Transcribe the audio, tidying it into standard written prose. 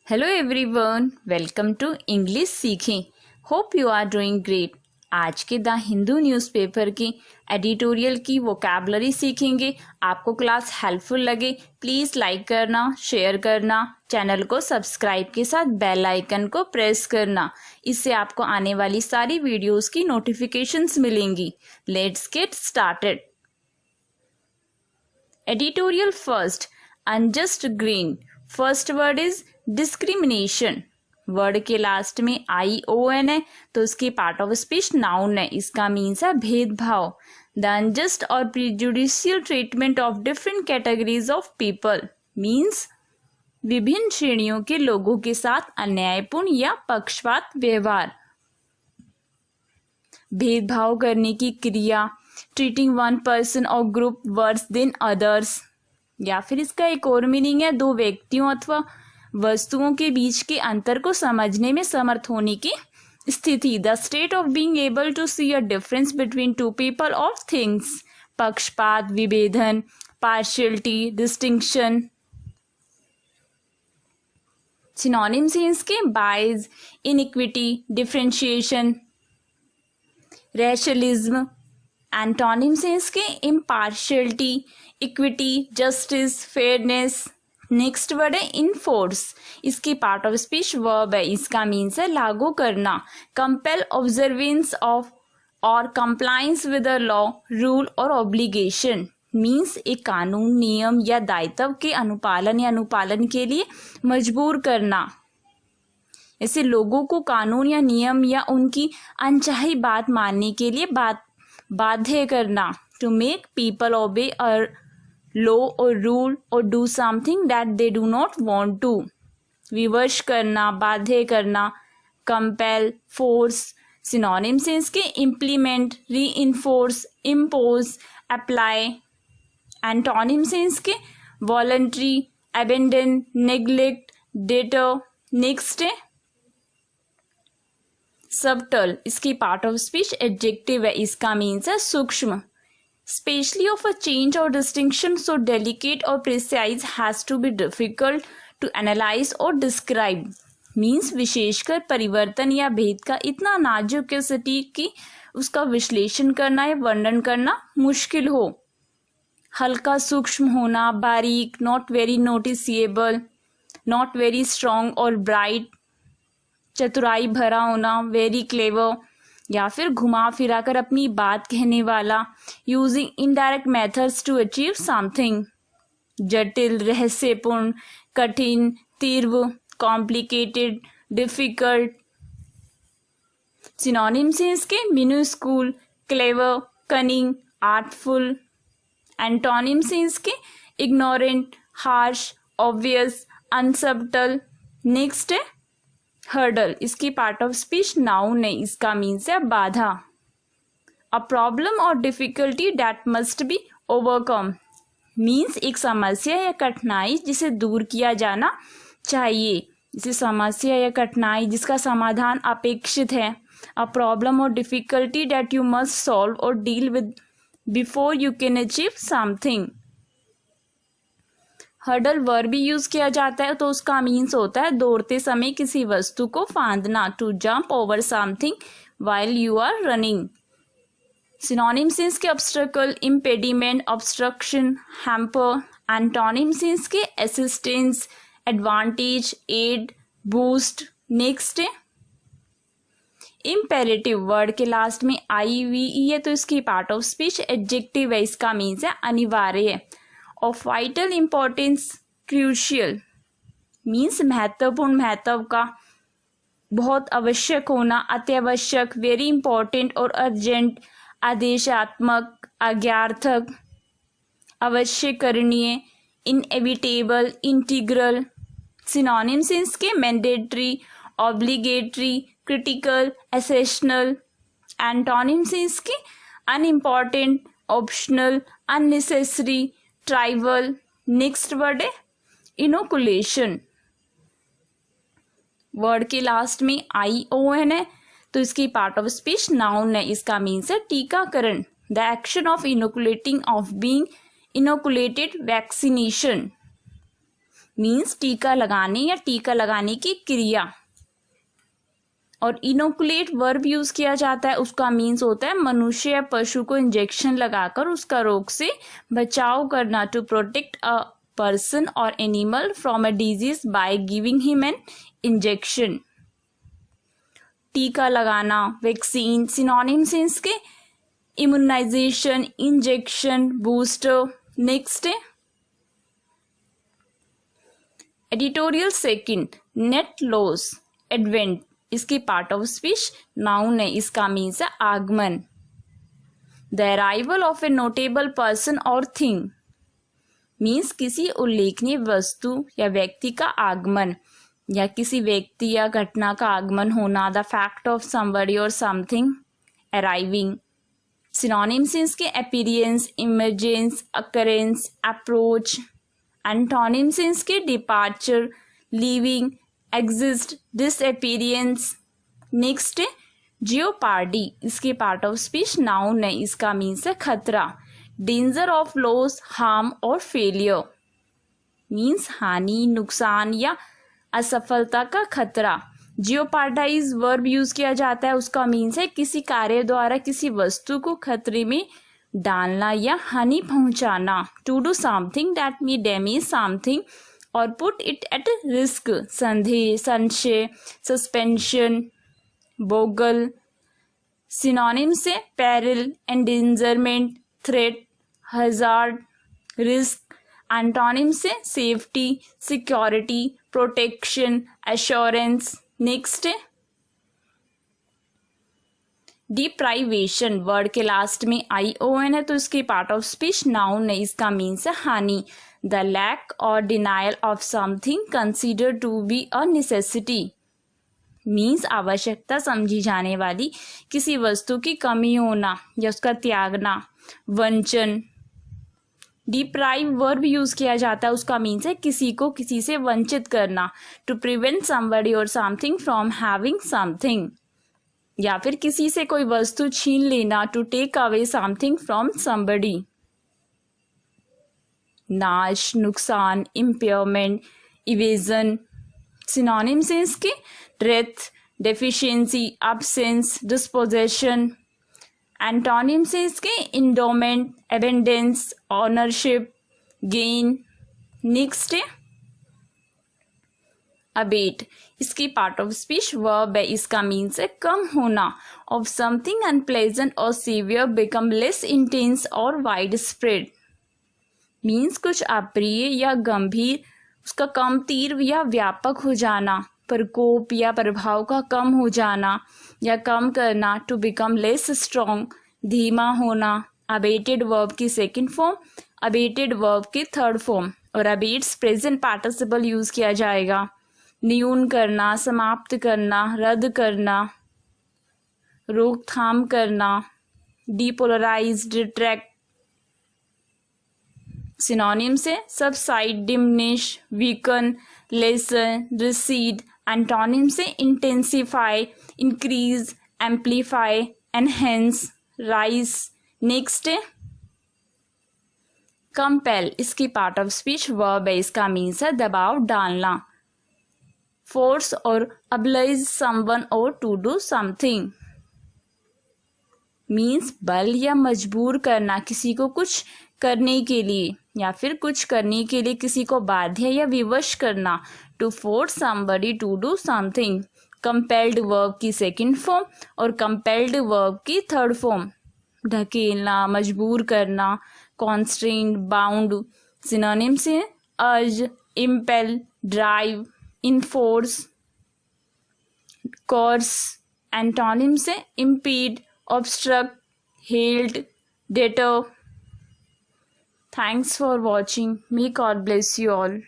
Hello everyone, welcome to English सीखें। Hope you are doing great. आज के the Hindu newspaper की एडिटोरियल की वोकैबुलरी सीखेंगे। आपको क्लास हेल्पफुल लगे प्लीज़ लाइक करना, शेयर करना, चैनल को सब्सक्राइब के साथ बेल आइकन को प्रेस करना। इससे आपको आने वाली सारी वीडियोस की नोटिफिकेशंस मिलेंगी। Let's get started. Editorial first, unjust green. First word is discrimination. Word के लास्ट में ION है तो उसकी पार्ट ऑफ स्पीच नाउन है। इसका मीन्स है भेदभाव। द अनजस्ट और prejudicial treatment of different categories of people means विभिन्न श्रेणियों के लोगों के साथ अन्यायपूर्ण या पक्षपात व्यवहार। भेदभाव करने की क्रिया, ट्रीटिंग वन पर्सन और ग्रुप वर्स देन अदर्स। या फिर इसका एक और मीनिंग है दो व्यक्तियों अथवा वस्तुओं के बीच के अंतर को समझने में समर्थ होने की स्थिति। The state of being able to see a difference between two people or things. पक्षपात, विभेदन, पार्शियलिटी, डिस्टिंक्शन। सिनोनिम्स हैं इसके bias, inequity, differentiation, racialism. Antonyms हैं इसके impartiality, equity, justice, fairness. Next word है इनफोर्स। इसकी पार्ट ऑफ स्पीच वर्ब है। इसका मीन्स है लागू करना। Compel observance of or compliance with a law, rule or obligation means एक कानून, नियम या दायित्व के अनुपालन या अनुपालन के लिए मजबूर करना। ऐसे लोगों को कानून या नियम या उनकी अनचाही बात मानने के लिए बाध्य करना। To make people obey a law और रूल और do something that they do not want to. विवश करना, बाध्य करना। Compel, force. सिनोनिम्स हैं इसके implement, reinforce, impose, apply. Antonyms हैं इसके voluntary, abandon, neglect, deter. Next है सबटल। इसकी पार्ट ऑफ स्पीच एडजेक्टिव है। इसका मीन्स है सूक्ष्म। स्पेशली ऑफ अ चेंज और डिस्टिंक्शन सो डेलिकेट और precise has to be difficult to analyse और डिस्क्राइब मीन्स विशेषकर परिवर्तन या भेद का इतना नाजुक या सटीक कि उसका विश्लेषण करना या वर्णन करना मुश्किल हो। हल्का सूक्ष्म होना, बारीक, not very noticeable, not very strong और ब्राइट। चतुराई भरा होना, वेरी क्लेवर, या फिर घुमा फिरा कर अपनी बात कहने वाला। Using indirect methods to achieve something. जटिल, रहस्यपूर्ण, कठिन, तीव्र, कॉम्प्लिकेटेड, डिफिकल्ट। सिनोनिम्स हैं इसके minuscule, clever, cunning, artful. Antonyms हैं इसके ignorant, harsh, obvious, unsubtle. Next है हर्डल। इसकी पार्ट ऑफ स्पीच नाउन है। इसका मीन्स है बाधा। अ प्रॉब्लम और difficulty that must be overcome means एक समस्या या कठिनाई जिसे दूर किया जाना चाहिए। इसे समस्या या कठिनाई जिसका समाधान अपेक्षित है। अ प्रॉब्लम और difficulty that you must solve और deal with before you can achieve something. Hurdle verb भी यूज किया जाता है तो उसका मीन्स होता है दौड़ते समय किसी वस्तु को फांदना। To jump over something while you are running. Synonyms इसके obstacle, impediment, obstruction, hamper. Antonyms इसके assistance, advantage, aid, boost. Next है इम्पेरेटिव। वर्ड के लास्ट में IVE है तो इसकी पार्ट ऑफ स्पीच एडजेक्टिव है। इसका मीन्स है अनिवार्य है। Of vital importance, crucial means महत्वपूर्ण, महत्व का, बहुत आवश्यक होना, अत्यावश्यक, वेरी इंपॉर्टेंट और अर्जेंट, आदेशात्मक, आज्ञार्थक, अवश्यकरणीय, इनएविटेबल, इंटीग्रल। सिनोनिम्स इसके mandatory, obligatory, critical, essential. Antonyms इसके unimportant, optional, unnecessary, trivial. Next word है इनोकुलेशन। वर्ड के लास्ट में ION है तो इसकी पार्ट ऑफ स्पीच नाउन है। इसका मीन्स है टीकाकरण। The action of inoculating, of being inoculated, vaccination. Means टीका लगाने या टीका लगाने की क्रिया। और इनोकुलेट वर्ब यूज किया जाता है, उसका मीन्स होता है मनुष्य या पशु को इंजेक्शन लगाकर उसका रोग से बचाव करना, टू प्रोटेक्ट अ पर्सन और animal from a disease by giving him an injection. टीका लगाना, वैक्सीन, सिनोनिम्स हैं इसके इम्यूनाइजेशन, इंजेक्शन, बूस्टर। नेक्स्ट है editorial second, net loss advent, इसकी पार्ट ऑफ स्पीच नाउन है, इसका मीन्स है आगमन। The arrival of A notable person और थिंग, मीन्स किसी उल्लेखनीय वस्तु या व्यक्ति का आगमन या किसी व्यक्ति या घटना का आगमन होना। द फैक्ट ऑफ समबडी और समथिंग अराइविंग। सिनोनिम्स इसके appearance, emergence, occurrence, approach. Antonyms इसके departure, leaving, exist, disappearance. Next है जियोपार्डी, इसकी पार्ट ऑफ स्पीच नाउन है, इसका मीन्स है खतरा। डेंजर ऑफ लॉस, हार्म और फेलियर, मीन्स हानि, नुकसान या असफलता का खतरा। जियोपार्डाइज वर्ब यूज किया जाता है, उसका मीन्स है किसी कार्य द्वारा किसी वस्तु को खतरे में डालना या हानि पहुंचाना। To do something that may damage something और पुट इट एट रिस्क। संदेह, संशय, सस्पेंशन, बोगल। सिनोनिम्स से peril, endangerment, threat, hazard, risk. Antonym से safety, security, protection, assurance. Next है डिप्राइवेशन, वर्ड के लास्ट में ION है तो इसकी पार्ट ऑफ स्पीच नाउन है, इसका मीन्स है हानि। The lack or denial of something consider to be a necessity, means आवश्यकता समझी जाने वाली किसी वस्तु की कमी होना या उसका त्यागना। वंचन, डिप्राइव वर्ब यूज किया जाता है, उसका मीन्स है किसी को किसी से वंचित करना। टू प्रिवेंट समबडी और समथिंग फ्रॉम हैविंग समथिंग, या फिर किसी से कोई वस्तु छीन लेना। To take away something from somebody. नाश, नुकसान, इम्पेयरमेंट, इवेजन। सिनोनिम्स हैं इसके death, deficiency, absence, disposition. Antonyms हैं इसके endowment, abundance, ownership, gain. Next है अबेट, इसकी पार्ट ऑफ स्पीच वर्ब है, इसका मीन्स है कम होना। Of something unpleasant or severe become less intense or widespread, means कुछ अप्रिय या गंभीर उसका कम तीव्र या व्यापक हो जाना। प्रकोप या प्रभाव का कम हो जाना या कम करना। टू बिकम लेस स्ट्रॉन्ग, धीमा होना। अबेटेड वर्ब की सेकंड फॉर्म, अबेटेड वर्ब की थर्ड फॉर्म। और अबेट्स प्रेजेंट पार्टिसिपल यूज किया जाएगा। न्यून करना, समाप्त करना, रद्द करना, रोकथाम करना। Depolarise, detract. सिनोनिम्स है subside, diminish, weaken, lessen, recede. Antonym से intensify, increase, amplify, enhance, rise. Next है कंपेल, इसकी पार्ट ऑफ स्पीच वर्ब है, इसका मीन्स है दबाव डालना। फोर्स और अब्लाइज समवन और टू डू समथिंग, मीन्स बल या मजबूर करना किसी को कुछ करने के लिए या फिर कुछ करने के लिए किसी को बाध्य या विवश करना। To force somebody to do something. Compelled verb की सेकंड फॉर्म और कंपेल्ड वर्ब की थर्ड फॉर्म। ढकेलना, मजबूर करना, कॉन्स्ट्रेंट, बाउंड। सिनोनिम्स हैं urge, impel, drive, enforce, coerce. Antonyms हैं impede, obstruct, held, deter. Thanks for watching. May God bless you all.